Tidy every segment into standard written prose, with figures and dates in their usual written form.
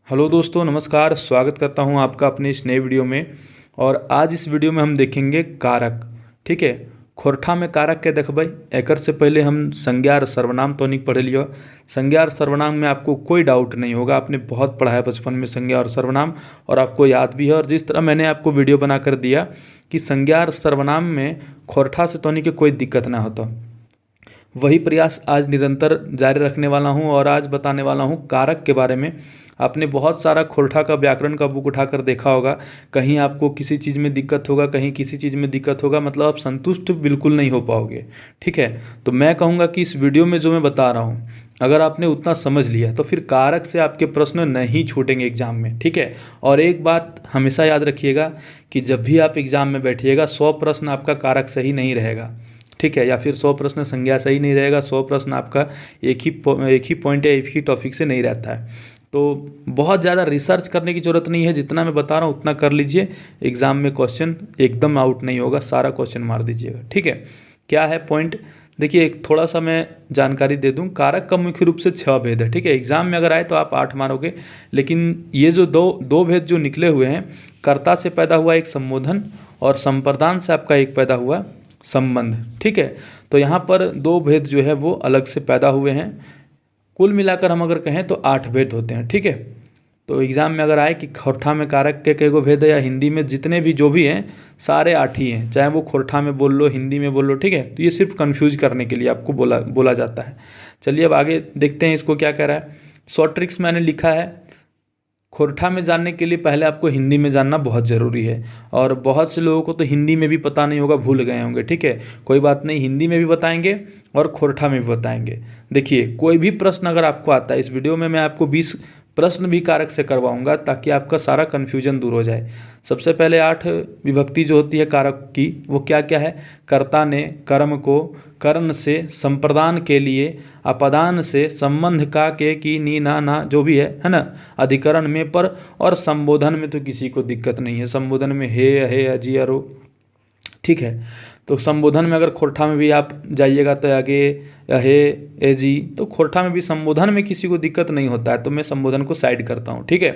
Hello दोस्तों, नमस्कार। स्वागत करता हूं आपका अपने इस नए वीडियो में। और आज इस वीडियो में हम देखेंगे कारक। ठीक है, खोरठा में कारक के देखबै। एकर से पहले हम संज्ञा और सर्वनाम तो नहीं पढ़े लियो। संज्ञा और सर्वनाम में आपको कोई डाउट नहीं होगा, आपने बहुत पढ़ा है बचपन में संज्ञा और सर्वनाम, और आपको याद भी है। और जिस तरह मैंने आपको वीडियो बना कर दिया कि संज्ञा और सर्वनाम में खोरठा से तोनी के कोई दिक्कत ना होता, वही प्रयास आज निरंतर जारी रखने वाला हूं। और आज बताने वाला हूं कारक के बारे में। आपने बहुत सारा खोरठा का व्याकरण का बुक उठाकर देखा होगा, कहीं आपको किसी चीज़ में दिक्कत होगा, कहीं किसी चीज़ में दिक्कत होगा, मतलब आप संतुष्ट बिल्कुल नहीं हो पाओगे। ठीक है, तो मैं कहूँगा कि इस वीडियो में जो मैं बता रहा हूँ, अगर आपने उतना समझ लिया तो फिर कारक से आपके प्रश्न नहीं छूटेंगे एग्जाम में। ठीक है, और एक बात हमेशा याद रखिएगा कि जब भी आप एग्जाम में बैठिएगा 100 प्रश्न आपका कारक सही नहीं रहेगा। ठीक है, या फिर 100 प्रश्न संज्ञा सही नहीं रहेगा, 100 प्रश्न आपका एक ही पॉइंट या एक ही टॉपिक से नहीं रहता है। तो बहुत ज़्यादा रिसर्च करने की ज़रूरत नहीं है, जितना मैं बता रहा हूँ उतना कर लीजिए। एग्ज़ाम में क्वेश्चन एकदम आउट नहीं होगा, सारा क्वेश्चन मार दीजिएगा। ठीक है, क्या है पॉइंट, देखिए एक थोड़ा सा मैं जानकारी दे दूं। कारक का मुख्य रूप से 6 भेद है। ठीक है, एग्जाम में अगर आए तो आप 8 मारोगे, लेकिन ये जो दो भेद जो निकले हुए हैं, कर्ता से पैदा हुआ एक संबोधन और संप्रदान से आपका एक पैदा हुआ संबंध। ठीक है, तो यहाँ पर 2 भेद जो है वो अलग से पैदा हुए हैं। कुल मिलाकर हम अगर कहें तो 8 भेद होते हैं। ठीक है, तो एग्ज़ाम में अगर आए कि खोरठा में कारक के कई गो भेद है, या हिंदी में जितने भी जो भी हैं सारे 8 ही हैं, चाहे वो खोरठा में बोल लो, हिंदी में बोल लो। ठीक है, तो ये सिर्फ कन्फ्यूज करने के लिए आपको बोला जाता है। चलिए अब आगे देखते हैं इसको क्या कह रहा है। शॉर्ट ट्रिक्स मैंने लिखा है। खोरठा में जानने के लिए पहले आपको हिंदी में जानना बहुत ज़रूरी है, और बहुत से लोगों को तो हिंदी में भी पता नहीं होगा, भूल गए होंगे। ठीक है, कोई बात नहीं, हिंदी में भी बताएंगे और खोरठा में भी बताएंगे। देखिए कोई भी प्रश्न अगर आपको आता है, इस वीडियो में मैं आपको 20 प्रश्न भी कारक से करवाऊंगा ताकि आपका सारा कन्फ्यूजन दूर हो जाए। सबसे पहले 8 विभक्ति जो होती है कारक की, वो क्या क्या है। कर्ता ने, कर्म को, कर्ण से, संप्रदान के लिए, अपदान से, संबंध का, के, की, नी, ना जो भी है ना, अधिकरण में, पर, और संबोधन में तो किसी को दिक्कत नहीं है। संबोधन में हे, अजी, अरो। ठीक है, तो संबोधन में अगर खोरठा में भी आप जाइएगा तो आगे हे, ए जी, तो खोरठा में भी संबोधन में किसी को दिक्कत नहीं होता है, तो मैं संबोधन को साइड करता हूँ। ठीक है,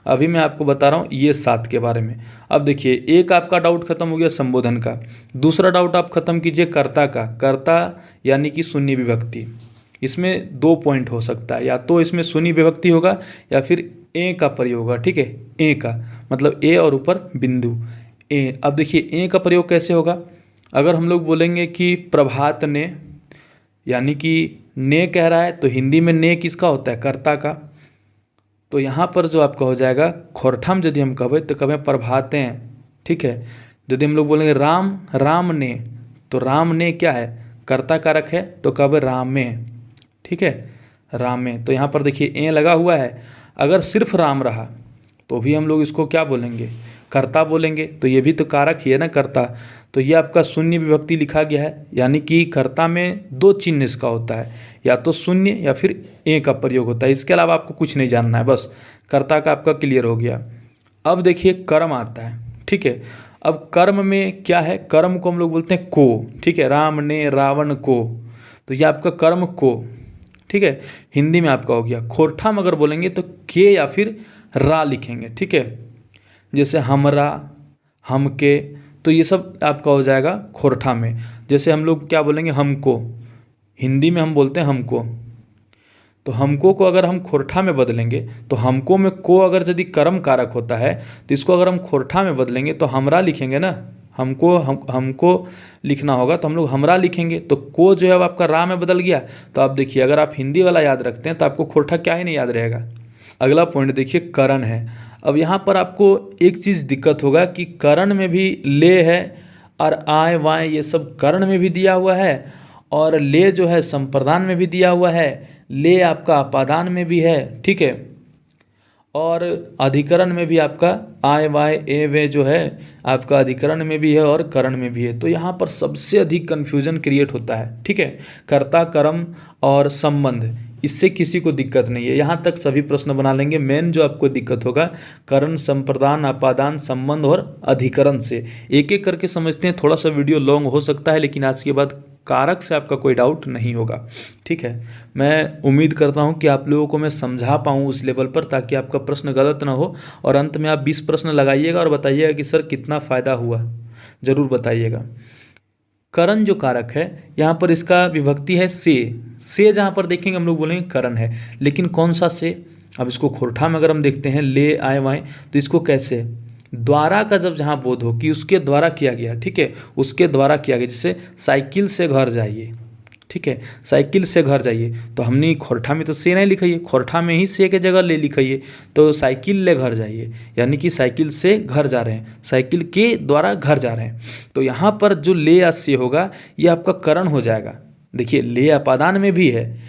अभी मैं आपको बता रहा हूँ ये 7 के बारे में। अब देखिए, एक आपका डाउट खत्म हो गया संबोधन का। दूसरा डाउट आप खत्म कीजिए कर्ता का। कर्ता यानी कि शून्य विभक्ति। इसमें 2 पॉइंट हो सकता है, या तो इसमें शून्य विभक्ति होगा या फिर ए का प्रयोग होगा। ठीक है, ए का मतलब ए और ऊपर बिंदु ए। अब देखिए ए का प्रयोग कैसे होगा। अगर हम लोग बोलेंगे कि प्रभात ने, यानी कि ने कह रहा है, तो हिंदी में ने किसका होता है, कर्ता का। तो यहाँ पर जो आपका हो जाएगा खोरठा में यदि हम कहें तो कहें प्रभातें। ठीक है, यदि हम लोग बोलेंगे राम ने, तो राम ने क्या है, कर्ता कारक है, तो कहें रामे। ठीक है, रामे। तो यहाँ पर देखिए ए लगा हुआ है। अगर सिर्फ राम रहा तो भी हम लोग इसको क्या बोलेंगे, कर्ता बोलेंगे। तो ये भी तो कारक ही है ना, कर्ता। तो ये आपका शून्य विभक्ति लिखा गया है, यानी कि कर्ता में 2 चिन्ह इसका होता है, या तो शून्य या फिर ए का प्रयोग होता है। इसके अलावा आपको कुछ नहीं जानना है, बस कर्ता का आपका क्लियर हो गया। अब देखिए कर्म आता है। ठीक है, अब कर्म में क्या है, कर्म को हम लोग बोलते हैं को। ठीक है, राम ने रावण को, तो ये आपका कर्म को। ठीक है, हिंदी में आपका हो गया। खोरठा में अगर बोलेंगे तो के या फिर रा लिखेंगे। ठीक है, जैसे हमरा, हमके, तो ये सब आपका हो जाएगा खोरठा में। जैसे हम लोग क्या बोलेंगे, हमको, हिंदी में हम बोलते हैं हमको, तो हमको को अगर हम खोरठा में बदलेंगे तो हमको में को अगर यदि कर्म कारक होता है तो इसको अगर हम खोरठा में बदलेंगे तो हमरा लिखेंगे ना। हमको लिखना होगा तो हम लोग हमरा लिखेंगे, तो को जो है वो आपका रा में बदल गया। तो आप देखिए, अगर आप हिंदी वाला याद रखते हैं तो आपको खोरठा क्या ही नहीं याद रहेगा। अगला पॉइंट देखिए, करण है। अब यहाँ पर आपको एक चीज़ दिक्कत होगा कि करण में भी ले है, और आय वाय ये सब करण में भी दिया हुआ है, और ले जो है संप्रदान में भी दिया हुआ है, ले आपका अपादान में भी है। ठीक है, और अधिकरण में भी आपका आय वाय ए वे जो है आपका अधिकरण में भी है और करण में भी है। तो यहाँ पर सबसे अधिक कन्फ्यूजन क्रिएट होता है। ठीक है, कर्ता, कर्म और संबंध, इससे किसी को दिक्कत नहीं है, यहाँ तक सभी प्रश्न बना लेंगे। मेन जो आपको दिक्कत होगा करण, संप्रदान, अपादान, संबंध और अधिकरण से। एक एक करके समझते हैं, थोड़ा सा वीडियो लॉन्ग हो सकता है, लेकिन आज के बाद कारक से आपका कोई डाउट नहीं होगा। ठीक है, मैं उम्मीद करता हूं कि आप लोगों को मैं समझा पाऊं उस लेवल पर, ताकि आपका प्रश्न गलत ना हो। और अंत में आप 20 प्रश्न लगाइएगा और बताइएगा कि सर कितना फ़ायदा हुआ, ज़रूर बताइएगा। करण जो कारक है, यहाँ पर इसका विभक्ति है से जहाँ पर देखेंगे हम लोग बोलेंगे करण है, लेकिन कौन सा से? अब इसको खोरठा में अगर हम देखते हैं ले आए वाए, तो इसको कैसे? द्वारा का जब जहाँ बोध हो कि उसके द्वारा किया गया, ठीक है, उसके द्वारा किया गया। जैसे साइकिल से घर जाइए, ठीक है, साइकिल से घर जाइए, तो हमने खोरठा में तो से नहीं लिखाइए, खोरठा में ही से के जगह ले लिखाइए, तो साइकिल ले घर जाइए, यानी कि साइकिल से घर जा रहे हैं, साइकिल के द्वारा घर जा रहे हैं। तो यहाँ पर जो ले या से होगा ये आपका करण हो जाएगा। देखिए ले अपादान में भी है,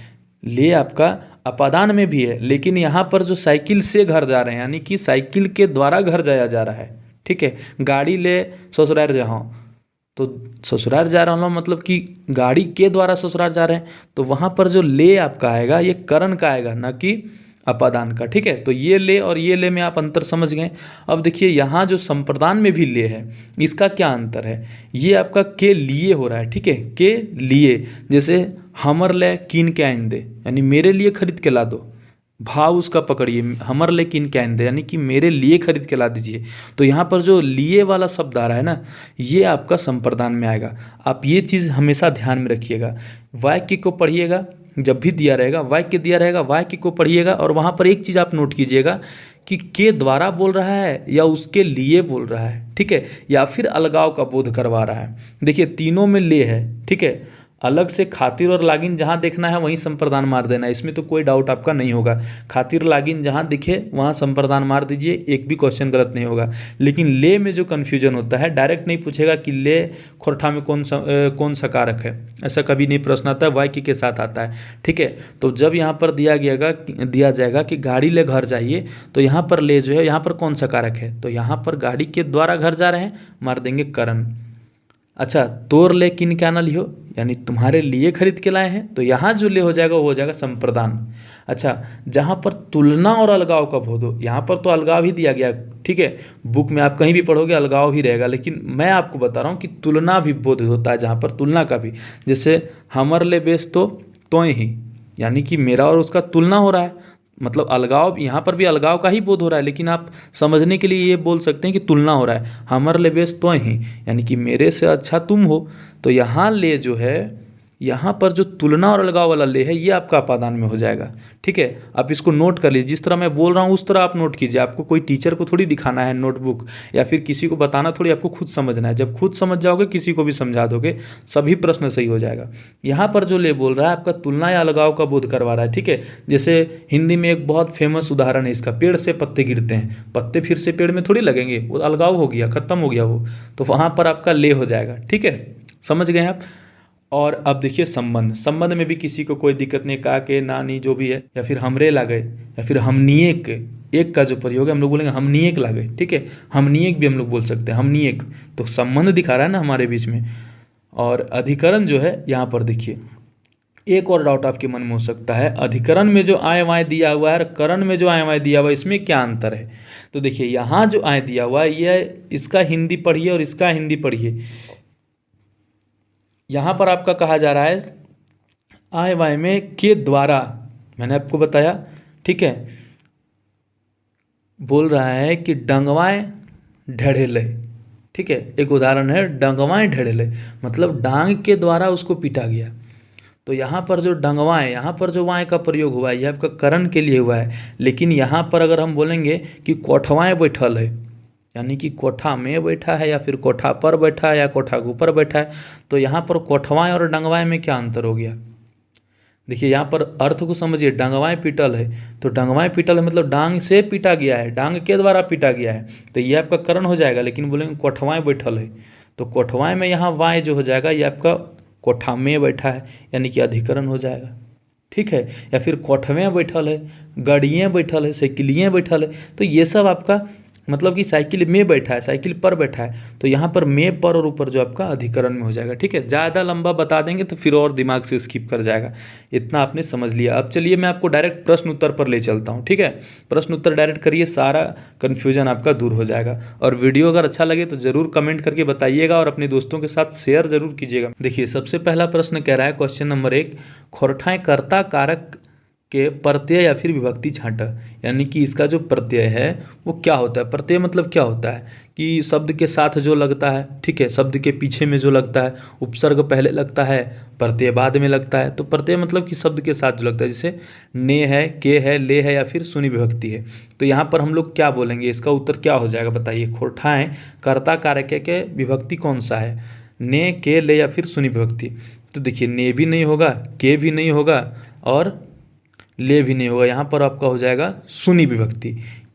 ले आपका अपादान में भी है, लेकिन यहाँ पर जो साइकिल से घर जा रहे हैं, यानी कि साइकिल के द्वारा घर जाया जा रहा है। ठीक है, गाड़ी ले ससुराल जहाँ, तो ससुराल जा रहा हूँ मतलब कि गाड़ी के द्वारा ससुराल जा रहे हैं, तो वहाँ पर जो ले आपका आएगा ये करण का आएगा, न कि अपादान का। ठीक है, तो ये ले और ये ले में आप अंतर समझ गए। अब देखिए यहाँ जो संप्रदान में भी ले है, इसका क्या अंतर है? ये आपका के लिए हो रहा है। ठीक है, के लिए, जैसे हमर ले कीन के आइन दे, यानी मेरे लिए खरीद के ला दो। भाव उसका पकड़िए, हमर ले कीन के आइन दे, यानी कि मेरे लिए खरीद के ला दीजिए। तो यहाँ पर जो लिए वाला शब्द आ रहा है ना, ये आपका संप्रदान में आएगा। आप ये चीज़ हमेशा ध्यान में रखिएगा। वाक्य को पढ़िएगा, जब भी दिया रहेगा वाक्य दिया रहेगा, वाक्य को पढ़िएगा और वहाँ पर एक चीज़ आप नोट कीजिएगा कि के द्वारा बोल रहा है या उसके लिए बोल रहा है। ठीक है, या फिर अलगाव का बोध करवा रहा है। देखिए तीनों में ले है। ठीक है, अलग से खातिर और लागिन जहाँ देखना है वहीं संप्रदान मार देना है, इसमें तो कोई डाउट आपका नहीं होगा। खातिर लागिन जहाँ दिखे वहाँ संप्रदान मार दीजिए, एक भी क्वेश्चन गलत नहीं होगा। लेकिन ले में जो कन्फ्यूजन होता है, डायरेक्ट नहीं पूछेगा कि ले खोरठा में कौन सा कारक है, ऐसा कभी नहीं प्रश्न आता है, वाक्य के साथ आता है। ठीक है, तो जब यहाँ पर दिया जाएगा कि गाड़ी ले घर जाइए, तो यहाँ पर ले जो है यहाँ पर कौन सा कारक है, तो यहाँ पर गाड़ी के द्वारा घर जा रहे हैं, मार देंगे करण। अच्छा, तोर ले किन क्या ना लियो, यानी तुम्हारे लिए खरीद के लाए हैं, तो यहाँ जो ले हो जाएगा वो हो जाएगा संप्रदान। अच्छा, जहाँ पर तुलना और अलगाव का बोध हो, यहाँ पर तो अलगाव ही दिया गया। ठीक है, बुक में आप कहीं भी पढ़ोगे अलगाव ही रहेगा, लेकिन मैं आपको बता रहा हूँ कि तुलना भी बोध होता है, जहाँ पर तुलना का भी, जैसे हमर ले बेस तो ही, यानी कि मेरा और उसका तुलना हो रहा है, मतलब अलगाव, यहाँ पर भी अलगाव का ही बोध हो रहा है, लेकिन आप समझने के लिए ये बोल सकते हैं कि तुलना हो रहा है। हमर ले बेस तो ही, यानी कि मेरे से अच्छा तुम हो। तो यहाँ ले जो है, यहाँ पर जो तुलना और अलगाव वाला ले है, ये आपका अपादान में हो जाएगा। ठीक है, आप इसको नोट कर लीजिए, जिस तरह मैं बोल रहा हूँ उस तरह आप नोट कीजिए। आपको कोई टीचर को थोड़ी दिखाना है नोटबुक, या फिर किसी को बताना थोड़ी, आपको खुद समझना है। जब खुद समझ जाओगे किसी को भी समझा दोगे, सभी प्रश्न सही हो जाएगा। यहाँ पर जो ले बोल रहा है आपका तुलना या अलगाव का बोध करवा रहा है। ठीक है, जैसे हिंदी में एक बहुत फेमस उदाहरण है इसका, पेड़ से पत्ते गिरते हैं, पत्ते फिर से पेड़ में थोड़ी लगेंगे, वो अलगाव हो गया, खत्म हो गया वो, तो वहाँ पर आपका ले हो जाएगा। ठीक है, समझ गए आप। और अब देखिए संबंध, संबंध में भी किसी को कोई दिक्कत नहीं, का के नानी जो भी है, या फिर हमरे ला गए, या फिर हमनिएक, एक का जो प्रयोग है हम लोग बोलेंगे हमनिएक ला गए। ठीक है, हमनिएक भी हम लोग बोल सकते हैं, हमनिएक, तो संबंध दिखा रहा है ना हमारे बीच में। और अधिकरण जो है यहाँ पर देखिए, एक और डाउट आपके मन में हो सकता है, अधिकरण में जो आय वाय दिया हुआ है और करण में जो आय वाय दिया हुआ है, इसमें क्या अंतर है? तो देखिए यहाँ जो आय दिया हुआ है, ये इसका हिंदी पढ़िए और इसका हिंदी पढ़िए। यहाँ पर आपका कहा जा रहा है आय वाय में के द्वारा, मैंने आपको बताया। ठीक है, बोल रहा है कि डंगवाए ढेढ़ेले। ठीक है, एक उदाहरण है, डंगवाए ढेढ़ेले, मतलब डांग के द्वारा उसको पीटा गया। तो यहाँ पर जो डंगवाए, यहाँ पर जो वाय का प्रयोग हुआ है, यह आपका करण के लिए हुआ है। लेकिन यहाँ पर अगर हम बोलेंगे कि कोठवाएँ बैठल है, यानी कि कोठा में बैठा है, या फिर कोठा पर बैठा है, या कोठा के ऊपर बैठा है, तो यहाँ पर कोठवाएँ और डंगवाएँ में क्या अंतर हो गया? देखिए यहाँ पर अर्थ को समझिए, डंगवाएँ पीटल है, तो डंगवाएँ पीटल है मतलब डांग से पीटा गया है, डांग के द्वारा पीटा गया है, तो ये आपका करण हो जाएगा। लेकिन बोलेंगे कोठवाएँ बैठल है, तो कोठवाएँ में यहाँ वाय जो हो जाएगा, ये आपका कोठा में बैठा है, यानी कि अधिकरण हो जाएगा। ठीक है, या फिर कोठवें बैठल है, गाड़ियाँ बैठल है, साइकिलियाँ बैठल है, तो ये सब आपका मतलब कि साइकिल में बैठा है, साइकिल पर बैठा है, तो यहाँ पर में पर और ऊपर जो आपका अधिकरण में हो जाएगा। ठीक है, ज़्यादा लंबा बता देंगे तो फिर और दिमाग से स्किप कर जाएगा। इतना आपने समझ लिया। अब चलिए मैं आपको डायरेक्ट प्रश्न उत्तर पर ले चलता हूँ। ठीक है, प्रश्न उत्तर डायरेक्ट करिए, सारा कन्फ्यूजन आपका दूर हो जाएगा। और वीडियो अगर अच्छा लगे तो ज़रूर कमेंट करके बताइएगा और अपने दोस्तों के साथ शेयर जरूर कीजिएगा। देखिए सबसे पहला प्रश्न कह रहा है, क्वेश्चन नंबर 1, खोरठाएँ कर्ता कारक के प्रत्यय या फिर विभक्ति छांटा। यानी कि इसका जो प्रत्यय है वो क्या होता है। प्रत्यय मतलब क्या होता है कि शब्द के साथ जो लगता है, ठीक है, शब्द के पीछे में जो लगता है, उपसर्ग पहले लगता है, प्रत्यय बाद में लगता है। तो प्रत्यय मतलब कि शब्द के साथ जो लगता है, जैसे ने है, के है, ले है या फिर सुनी विभक्ति है। तो यहाँ पर हम लोग क्या बोलेंगे, इसका उत्तर क्या हो जाएगा बताइए। खोरठाएँ कर्ता कारक के विभक्ति कौन सा है, ने, के, ले या फिर सुनी विभक्ति। तो देखिए ने भी नहीं होगा, के भी नहीं होगा और ले भी नहीं होगा। यहाँ पर आपका हो जाएगा सुनी विभक्ति।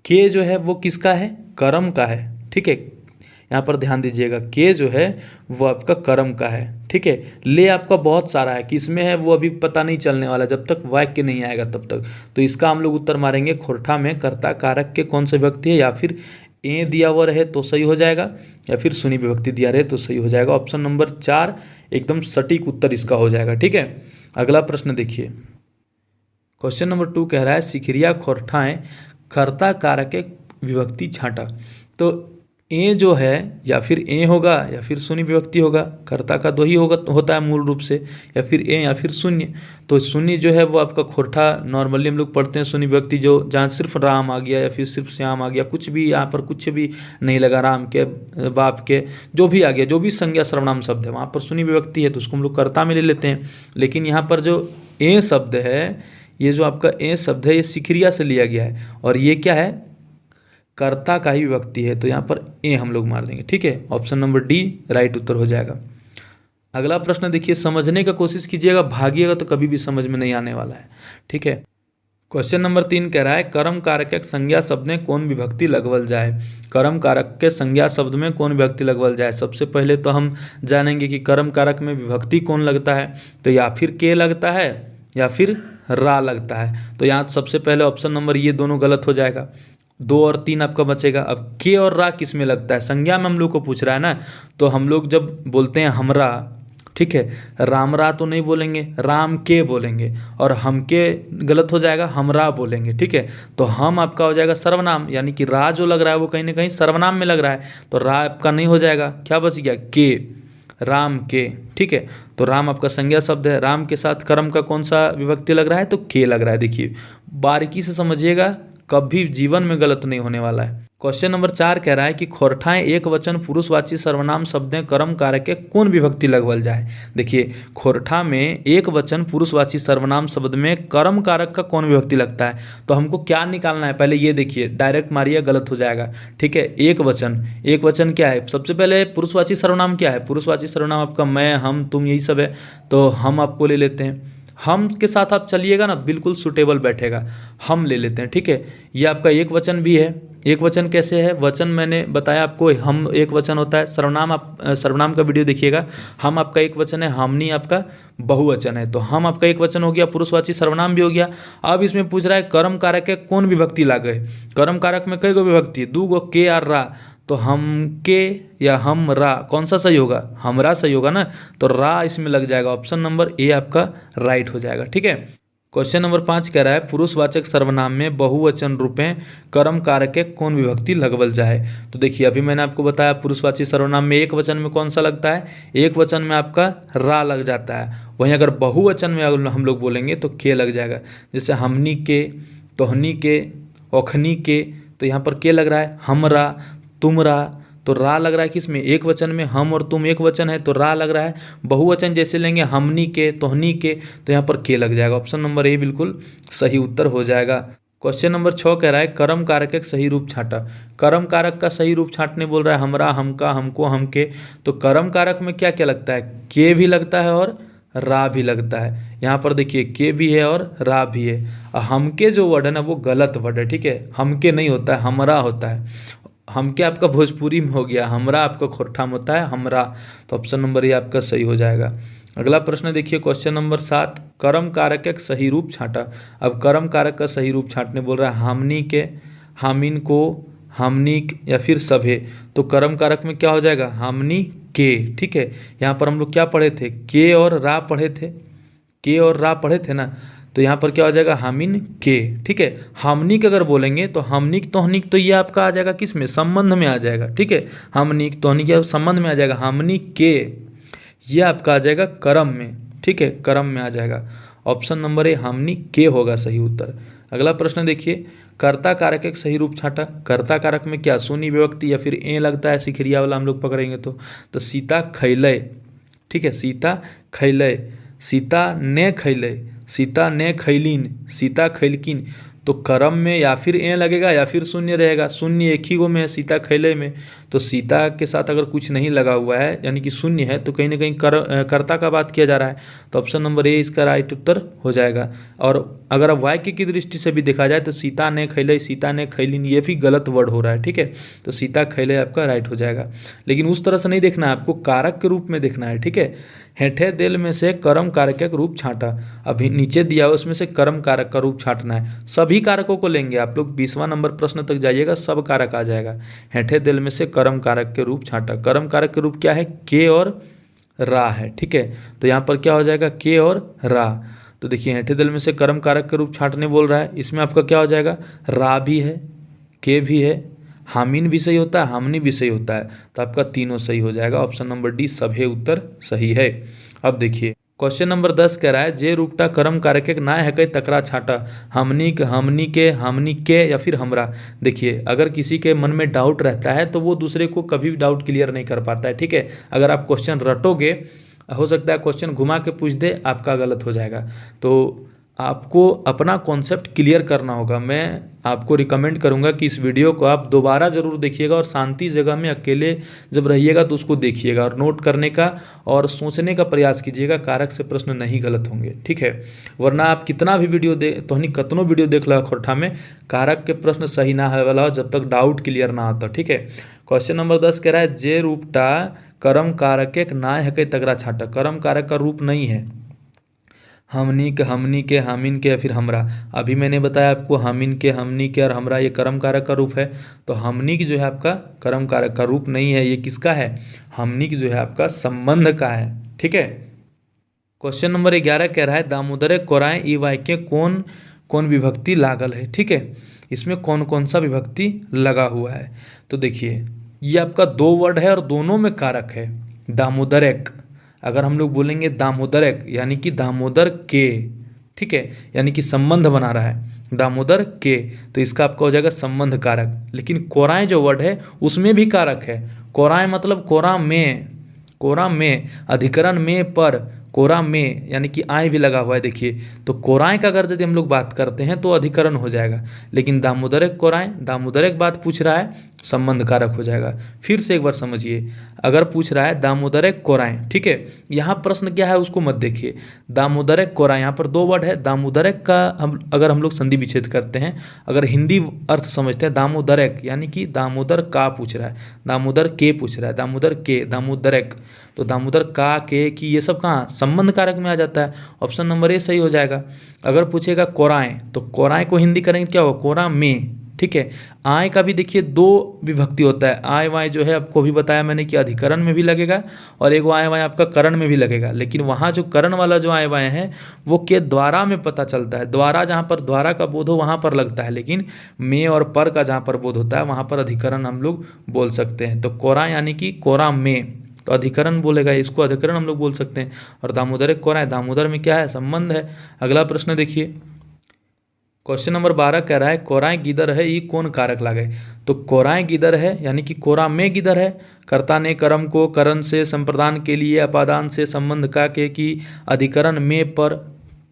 के जो है वो किसका है, कर्म का है। ठीक है, यहाँ पर ध्यान दीजिएगा, के जो है वो आपका कर्म का है। ठीक है, ले आपका बहुत सारा है, किसमें है वो अभी पता नहीं चलने वाला जब तक वाक्य नहीं आएगा तब तक। तो इसका हम लोग उत्तर मारेंगे, खोरठा में कर्ता कारक के कौन सा विभक्ति है, या फिर ए दिया हुआ रहे तो सही हो जाएगा, या फिर सुनी विभक्ति दिया रहे तो सही हो जाएगा। ऑप्शन नंबर 4 एकदम सटीक उत्तर इसका हो जाएगा। ठीक है, अगला प्रश्न देखिए, क्वेश्चन नंबर 2 कह रहा है, सिखरिया खोरठाएँ कर्ता कारक के विभक्ति छांटा। तो ए जो है या फिर ए होगा या फिर शून्य विभक्ति होगा, कर्ता का दो ही होता है मूल रूप से, या फिर ए या फिर शून्य। तो शून्य जो है वो आपका खोरठा, नॉर्मली हम लोग पढ़ते हैं शून्य विभक्ति जो जहाँ सिर्फ राम आ गया या फिर सिर्फ श्याम आ गया, कुछ भी यहाँ पर कुछ भी नहीं लगा, राम के, बाप के, जो भी आ गया, जो भी संज्ञा सर्वनाम शब्द है वहाँ पर शून्य विभक्ति है तो उसको हम लोग कर्ता में ले लेते हैं। लेकिन यहाँ पर जो ए शब्द है, ये जो आपका ए शब्द है ये सिखरिया से लिया गया है और ये क्या है, कर्ता का ही विभक्ति है। तो यहाँ पर ए हम लोग मार देंगे। ठीक है, ऑप्शन नंबर डी राइट उत्तर हो जाएगा। अगला प्रश्न देखिए, समझने का कोशिश कीजिएगा, भागिएगा तो कभी भी समझ में नहीं आने वाला है। ठीक है, क्वेश्चन नंबर 3 कह रहा है, कर्म कारक संज्ञा शब्द में कौन विभक्ति लगवल जाए। कर्म कारक के संज्ञा शब्द में कौन विभक्ति लगवल जाए। सबसे पहले तो हम जानेंगे कि कर्म कारक में विभक्ति कौन लगता है। तो या फिर के लगता है या फिर रा लगता है। तो यहाँ सबसे पहले ऑप्शन नंबर ये दोनों गलत हो जाएगा, 2 और 3 आपका बचेगा। अब के और रा किस में लगता है, संज्ञा में हम लोग को पूछ रहा है ना, तो हम लोग जब बोलते हैं हमरा, ठीक है, राम रा तो नहीं बोलेंगे, राम के बोलेंगे, और हम के गलत हो जाएगा, हमरा बोलेंगे। ठीक है, तो हम आपका हो जाएगा सर्वनाम, यानी कि रा जो लग रहा है वो कहीं ना कहीं सर्वनाम में लग रहा है, तो रा आपका नहीं हो जाएगा, क्या बच गया, के, राम के। ठीक है, तो राम आपका संज्ञा शब्द है, राम के साथ कर्म का कौन सा विभक्ति लग रहा है, तो के लग रहा है। देखिए बारीकी से समझिएगा, कभी जीवन में गलत नहीं होने वाला है। क्वेश्चन नंबर 4 कह रहा है कि खोरठाएँ एक वचन पुरुषवाची सर्वनाम शब्द कर्म कारक के कौन विभक्ति लगवल जाए। देखिए खोरठा में एक वचन पुरुषवाची सर्वनाम शब्द में कर्म कारक का कौन विभक्ति लगता है। तो हमको क्या निकालना है, पहले ये देखिए, डायरेक्ट मारिए गलत हो जाएगा। ठीक है, एक वचन क्या है, सबसे पहले पुरुषवाची सर्वनाम क्या है, पुरुषवाची सर्वनाम आपका मैं, हम, तुम, यही सब है। तो हम आपको ले लेते हैं, हम के साथ आप चलिएगा ना, बिल्कुल सूटेबल बैठेगा, हम ले लेते हैं। ठीक है, ये आपका एक वचन भी है। एक वचन कैसे है, वचन मैंने बताया आपको, हम एक वचन होता है। सर्वनाम, आप सर्वनाम का वीडियो देखिएगा, हम आपका एक वचन है, हमनी आपका बहुवचन है। तो हम आपका एक वचन हो गया, पुरुषवाची सर्वनाम भी हो गया। अब इसमें पूछ रहा है कर्म कारक है कौन विभक्ति लागे। कर्म कारक में कई गो विभक्ति, 2 गो, के और रा। तो हम के या हम रा, कौन सा सही होगा, हमरा सही होगा ना, तो रा इसमें लग जाएगा। ऑप्शन नंबर ए आपका राइट हो जाएगा। ठीक है, क्वेश्चन नंबर 5 कह रहा है, पुरुषवाचक सर्वनाम में बहुवचन रूपे कर्म कारक के कौन विभक्ति लगवल जाए। तो देखिए अभी मैंने आपको बताया पुरुषवाची सर्वनाम में एक वचन में कौन सा लगता है, एक वचन में आपका रा लग जाता है। वहीं अगर बहुवचन में अगर हम लोग बोलेंगे तो के लग जाएगा, जैसे हमनी के, तोहनी के, ओखनी के। तो यहाँ पर के लग रहा है, हमरा, तुमरा। तो रा लग रहा है किसमें, एक वचन में, हम और तुम एक वचन है तो रा लग रहा है। बहुवचन जैसे लेंगे हमनी के, तोहनी के, तो यहाँ पर के लग जाएगा। ऑप्शन नंबर ए बिल्कुल सही उत्तर हो जाएगा। क्वेश्चन नंबर 6 कह रहा है, कर्म कारक एक सही रूप छांटा। कर्म कारक का सही रूप छांटने बोल रहा है, हमरा, हमका, हमको, हमके। तो कर्म कारक में क्या क्या लगता है, के भी लगता है और रा भी लगता है। यहाँ पर देखिए के भी है और रा भी है। हमके जो वर्ड है ना वो गलत वर्ड है। ठीक है, हमके नहीं होता है, हमरा होता है। हमके आपका भोजपुरी में हो गया, हमरा आपका खोरठा में होता है हमरा। तो ऑप्शन नंबर ये आपका सही हो जाएगा। अगला प्रश्न देखिए, क्वेश्चन नंबर 7, कर्म कारक एक सही रूप छांटा। अब कर्म कारक का सही रूप छांटने बोल रहा है, हमनी के, हामिन को, हमनी या फिर सभे। तो कर्म कारक में क्या हो जाएगा, हमनी के। ठीक है, यहाँ पर हम लोग क्या पढ़े थे, के और रा पढ़े थे, के और रा पढ़े थे ना, तो यहाँ पर क्या हो जाएगा, हमिन के। ठीक है, हमनिक अगर बोलेंगे तो हमनिक तोहनिक, तो ये आपका आ जाएगा किस में, संबंध में आ जाएगा। ठीक है, हमनिक तोहनिक या संबंध में आ जाएगा, हमनी के ये आपका आ जाएगा कर्म में। ठीक है, कर्म में आ जाएगा। ऑप्शन नंबर ए हमनी के होगा सही उत्तर। अगला प्रश्न देखिए, कर्ता कारक एक सही रूप छाटा। कर्ता कारक में क्या शून्य विभक्ति या फिर ए लगता है, सिखरिया वाला हम लोग पकड़ेंगे तो सीता खैलय। ठीक है, सीता खैलय, सीता ने खैलय, सीता ने खैलीन, सीता खैलकिन। तो कर्म में या फिर ए लगेगा या फिर शून्य रहेगा। शून्य एक ही गो में है, सीता खैलय में, तो सीता के साथ अगर कुछ नहीं लगा हुआ है यानी कि शून्य है, तो कहीं ना कहीं कर्ता का बात किया जा रहा है। तो ऑप्शन नंबर ए इसका राइट उत्तर हो जाएगा। और अगर अब वाक्य की दृष्टि से भी देखा जाए तो सीता ने खैलय, सीता ने खैलीन, ये भी गलत वर्ड हो रहा है। ठीक है, तो सीता खैलय आपका राइट हो जाएगा। लेकिन उस तरह से नहीं देखना है, आपको कारक के रूप में देखना है। ठीक है, हेठे दिल में से कर्म कारक का रूप छांटा। अभी नीचे दिया उसमें से कर्म कारक का रूप छांटना है। सभी कारकों को लेंगे आप लोग, 20वां नंबर प्रश्न तक जाइएगा, सब कारक आ जाएगा। हेठे दिल में से कर्म कारक के रूप छांटा। कर्म कारक के रूप क्या है, के और रा है। ठीक है, तो यहाँ पर क्या हो जाएगा, के और रा। तो देखिए हेठे दिल में से कर्म कारक के रूप छांटने बोल रहा है, इसमें आपका क्या हो जाएगा, रा भी है, के भी है, हामिन भी सही होता है, हमनी भी सही होता है, तो आपका तीनों सही हो जाएगा। ऑप्शन नंबर डी सभे उत्तर सही है। अब देखिए क्वेश्चन नंबर 10 कह रहा है, जे रूपटा कर्म कारक एक ना है कई तकरा छाटा। हमनी के या फिर हमरा। देखिए अगर किसी के मन में डाउट रहता है तो वो दूसरे को कभी भी डाउट क्लियर नहीं कर पाता है। ठीक है, अगर आप क्वेश्चन रटोगे, हो सकता है क्वेश्चन घुमा के पूछ दे, आपका गलत हो जाएगा। तो आपको अपना कॉन्सेप्ट क्लियर करना होगा। मैं आपको रिकमेंड करूंगा कि इस वीडियो को आप दोबारा ज़रूर देखिएगा और शांति जगह में अकेले जब रहिएगा तो उसको देखिएगा और नोट करने का और सोचने का प्रयास कीजिएगा। कारक से प्रश्न नहीं गलत होंगे। ठीक है, वरना आप कितना भी वीडियो कितनो वीडियो देख लो खोरठा में, कारक के प्रश्न सही ना है वाला हो जब तक डाउट क्लियर ना आता। ठीक है, क्वेश्चन नंबर 10 कह रहा है, जे रूपटा कर्म कारक एक ना है कई तगड़ा छाटा। कर्म कारक का रूप नहीं है हमनी के, हामिन के या फिर हमरा। अभी मैंने बताया आपको हामिन के, हमनी के और हमरा ये कर्म कारक का रूप है। तो हमनी की जो है आपका कर्म कारक का रूप नहीं है, ये किसका है, हमनी की जो है आपका संबंध का है। ठीक है, क्वेश्चन नंबर 11 कह रहा है, दामोदर कोराएं ई वाक्य कौन कौन विभक्ति लागल है। ठीक है, इसमें कौन कौन सा विभक्ति लगा हुआ है। तो देखिए ये आपका दो वर्ड है और दोनों में कारक है। दामोदरक, अगर हम लोग बोलेंगे दामोदरक यानी कि दामोदर के। ठीक है, यानी कि संबंध बना रहा है दामोदर के, तो इसका आपका हो जाएगा संबंध कारक। लेकिन कोराएं जो वर्ड है उसमें भी कारक है। कोराएं मतलब कोरा में, अधिकरण में पर, कोरा में यानी कि आय भी लगा हुआ है। देखिए तो कोराएं का अगर यदि हम लोग बात करते हैं तो अधिकरण हो जाएगा, लेकिन दामोदरक कोराएं, दामोदरक बात पूछ रहा है, संबंध कारक हो जाएगा। फिर से एक बार समझिए, अगर पूछ रहा है दामोदरक कोराएं, ठीक है, यहाँ प्रश्न क्या है उसको मत देखिए। दामोदरक कोराएं, यहाँ पर दो वर्ड है। दामोदरक का अगर हम लोग संधि विच्छेद करते हैं, अगर हिंदी अर्थ समझते हैं, दामोदरक यानी कि दामोदर का पूछ रहा है, दामोदर के पूछ रहा है, दामोदर के, दामोदरक, तो दामोदर का, के, की, ये सब कहाँ संबंध कारक में आ जाता है। ऑप्शन नंबर ए सही हो जाएगा। अगर पूछेगा कोराएं, तो कोराएं को हिंदी करेंगे क्या होगा, कोरा में। ठीक है, आय का भी देखिए दो विभक्ति होता है। आय वाय जो है आपको भी बताया मैंने कि अधिकरण में भी लगेगा और एक आय वाय आपका करण में भी लगेगा, लेकिन वहाँ जो करण वाला जो आय वाय है वो के द्वारा में पता चलता है। द्वारा जहाँ पर द्वारा का बोध हो वहाँ पर लगता है, लेकिन में और पर का जहाँ पर बोध होता है वहाँ पर अधिकरण हम लोग बोल सकते हैं। तो कोरा यानी कि कोरा में, तो अधिकरण बोलेगा, इसको अधिकरण हम लोग बोल सकते हैं। और दामोदर कोराएं, दामोदर में क्या है, संबंध है। अगला प्रश्न देखिए, क्वेश्चन नंबर 12 कह रहा है, कोराएं गिदर है ये कौन कारक लागे। तो कोराएं गिदर है यानी कि कोरा में गिदर है। कर्ता ने कर्म को करण से संप्रदान के लिए अपादान से संबंध का के कि अधिकरण में पर,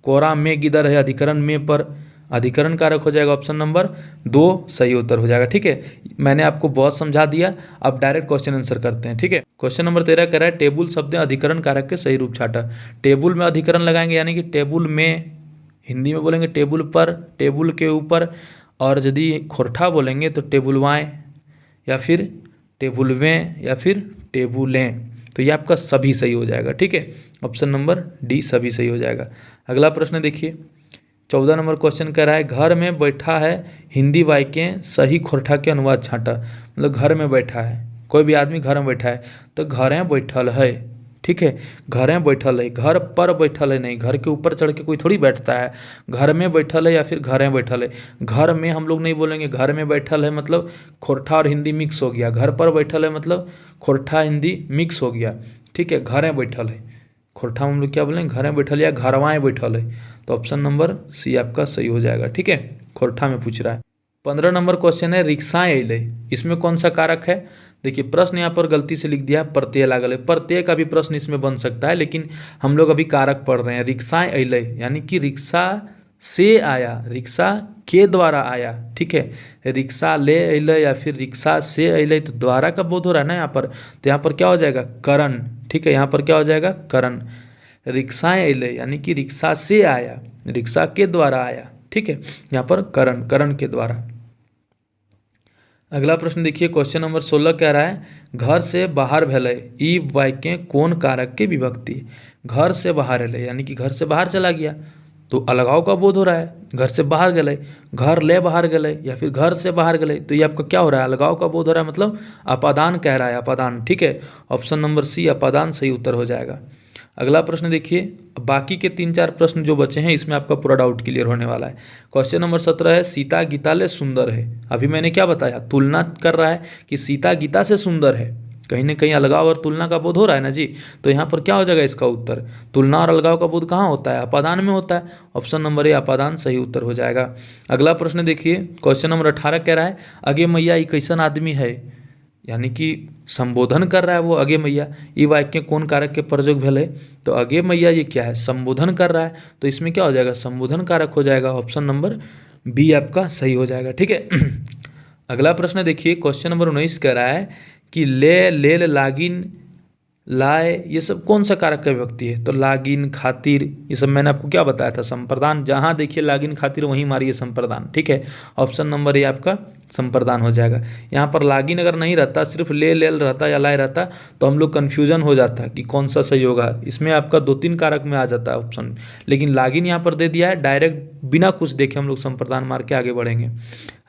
कोरा में गिदर है अधिकरण में पर, अधिकरण कारक हो जाएगा। ऑप्शन नंबर 2 सही उत्तर हो जाएगा। ठीक है, मैंने आपको बहुत समझा दिया, अब डायरेक्ट क्वेश्चन आंसर करते हैं। ठीक है, क्वेश्चन नंबर 13 कह रहा है, टेबुल शब्द अधिकरण कारक के सही रूप छाटा। टेबुल में अधिकरण लगाएंगे यानी कि टेबुल में, हिंदी में बोलेंगे टेबुल पर, टेबुल के ऊपर, और यदि खोरठा बोलेंगे तो टेबुलवाएँ या फिर टेबुलवें या फिर टेबुलें, तो ये आपका सभी सही हो जाएगा। ठीक है, ऑप्शन नंबर डी सभी सही हो जाएगा। अगला प्रश्न देखिए, 14 नंबर क्वेश्चन कह रहा है घर में बैठा है, हिंदी वाक्य सही खोरठा के अनुवाद छांटा। मतलब घर में बैठा है, कोई भी आदमी घर में बैठा है तो घरें बैठल है, ठीक है, घरें बैठल है, घर पर बैठल है नहीं, घर के ऊपर चढ़ के कोई थोड़ी बैठता है। घर में बैठल है या फिर घरें बैठल है। घर में हम लोग नहीं बोलेंगे, घर में बैठल है मतलब खोरठा और हिंदी मिक्स हो गया। घर पर बैठल है मतलब खोरठा हिंदी मिक्स हो गया, ठीक है। घरें बैठल है, खोरठा में हम लोग क्या बोलेंगे, घरें बैठल या घरवाएँ बैठल है। तो ऑप्शन नंबर सी आपका सही हो जाएगा, ठीक है। खोरठा में पूछ रहा है। 15 नंबर क्वेश्चन है रिक्शाएं अइले, इसमें कौन सा कारक है। देखिए प्रश्न यहाँ पर गलती से लिख दिया है प्रत्यय लागल है। प्रत्यय का भी प्रश्न इसमें बन सकता है, लेकिन हम लोग अभी कारक पढ़ रहे हैं। रिक्शाएं अइले यानी कि रिक्शा से आया, रिक्शा के द्वारा आया, ठीक है। रिक्शा ले अइले या फिर रिक्शा से अइले, तो द्वारा का बोध हो रहा है ना यहाँ पर, तो यहाँ पर क्या हो जाएगा, करण, ठीक है। यहाँ पर क्या हो जाएगा, करण। रिक्शाएं अइले यानी कि रिक्शा से आया, रिक्शा के द्वारा आया, ठीक है। यहाँ पर करण, करण के द्वारा। अगला प्रश्न देखिए, क्वेश्चन नंबर 16 कह रहा है घर से बाहर भेलै, ई वाक्य कोन कारक के विभक्ति। घर से बाहर अलै यानी कि घर से बाहर चला गया, तो अलगाव का बोध हो रहा है। घर से बाहर गए, घर ले बाहर गए या फिर घर से बाहर गए, तो ये आपका क्या हो रहा है, अलगाव का बोध हो रहा है, मतलब अपादान कह रहा है, अपादान, ठीक है। ऑप्शन नंबर सी अपादान सही उत्तर हो जाएगा। अगला प्रश्न देखिए, बाकी के 3-4 प्रश्न जो बचे हैं इसमें आपका पूरा डाउट क्लियर होने वाला है। क्वेश्चन नंबर 17 है सीता गीता ले सुंदर है। अभी मैंने क्या बताया, तुलना कर रहा है कि सीता गीता से सुंदर है। कहीं ना कहीं अलगाव और तुलना का बोध हो रहा है ना जी, तो यहाँ पर क्या हो जाएगा इसका उत्तर, तुलना और अलगाव का बोध कहाँ होता है, अपादान में होता है। ऑप्शन नंबर ए अपादान सही उत्तर हो जाएगा। अगला प्रश्न देखिए, क्वेश्चन नंबर 18 कह रहा है अगे मैया ई कैसन आदमी है, यानी कि संबोधन कर रहा है वो अगे मैया। ई वाक्य कौन कारक के प्रयोग भेल, तो अगे मैया ये क्या है, संबोधन कर रहा है, तो इसमें क्या हो जाएगा, संबोधन कारक हो जाएगा। ऑप्शन नंबर बी आपका सही हो जाएगा, ठीक है। अगला प्रश्न देखिए, क्वेश्चन नंबर 19 कह रहा है कि ले, लेल, लागिन, लाए, ये सब कौन सा कारक का विभक्ति है, तो लागिन, खातिर, ये सब मैंने आपको क्या बताया था, संप्रदान। जहाँ देखिए लागिन खातिर वहीं मारिए संप्रदान, ठीक है। ऑप्शन नंबर ए आपका संप्रदान हो जाएगा। यहाँ पर लागिन अगर नहीं रहता, सिर्फ ले, लेल रहता या लाए रहता, तो हम लोग कन्फ्यूजन हो जाता कि कौन सा सही होगा। इसमें आपका 2-3 कारक में आ जाता है ऑप्शन, लेकिन लागिन यहाँ पर दे दिया है, डायरेक्ट बिना कुछ देखे हम लोग संप्रदान मार के आगे बढ़ेंगे।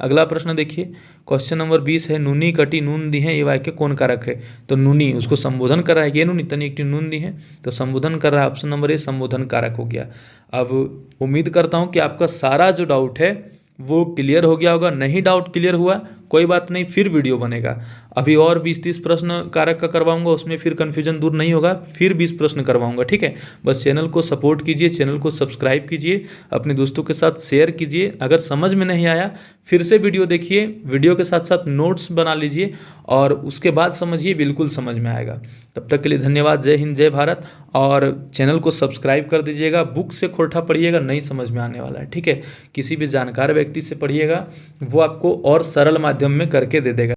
अगला प्रश्न देखिए, क्वेश्चन नंबर 20 है नूनी कटी नून दी है, ये वाक्य कौन कारक है, तो नूनी उसको संबोधन कर रहा है, ये नूनी तनी एक नून दी है, तो संबोधन कर रहा है। ऑप्शन नंबर ए संबोधन कारक हो गया। अब उम्मीद करता हूँ कि आपका सारा जो डाउट है वो क्लियर हो गया होगा। नहीं डाउट क्लियर हुआ कोई बात नहीं, फिर वीडियो बनेगा। अभी और 20-30 प्रश्न कारक का करवाऊंगा, उसमें फिर कन्फ्यूजन दूर नहीं होगा, फिर 20 प्रश्न करवाऊंगा, ठीक है। बस चैनल को सपोर्ट कीजिए, चैनल को सब्सक्राइब कीजिए, अपने दोस्तों के साथ शेयर कीजिए। अगर समझ में नहीं आया फिर से वीडियो देखिए, वीडियो के साथ साथ नोट्स बना लीजिए और उसके बाद समझिए, बिल्कुल समझ में आएगा। तब तक के लिए धन्यवाद। जय हिंद, जय भारत। और चैनल को सब्सक्राइब कर दीजिएगा। बुक से खोरठा पढ़िएगा, नहीं समझ में आने वाला है, ठीक है। किसी भी जानकार व्यक्ति से पढ़िएगा, वो आपको और सरल माध्यम में करके दे देगा।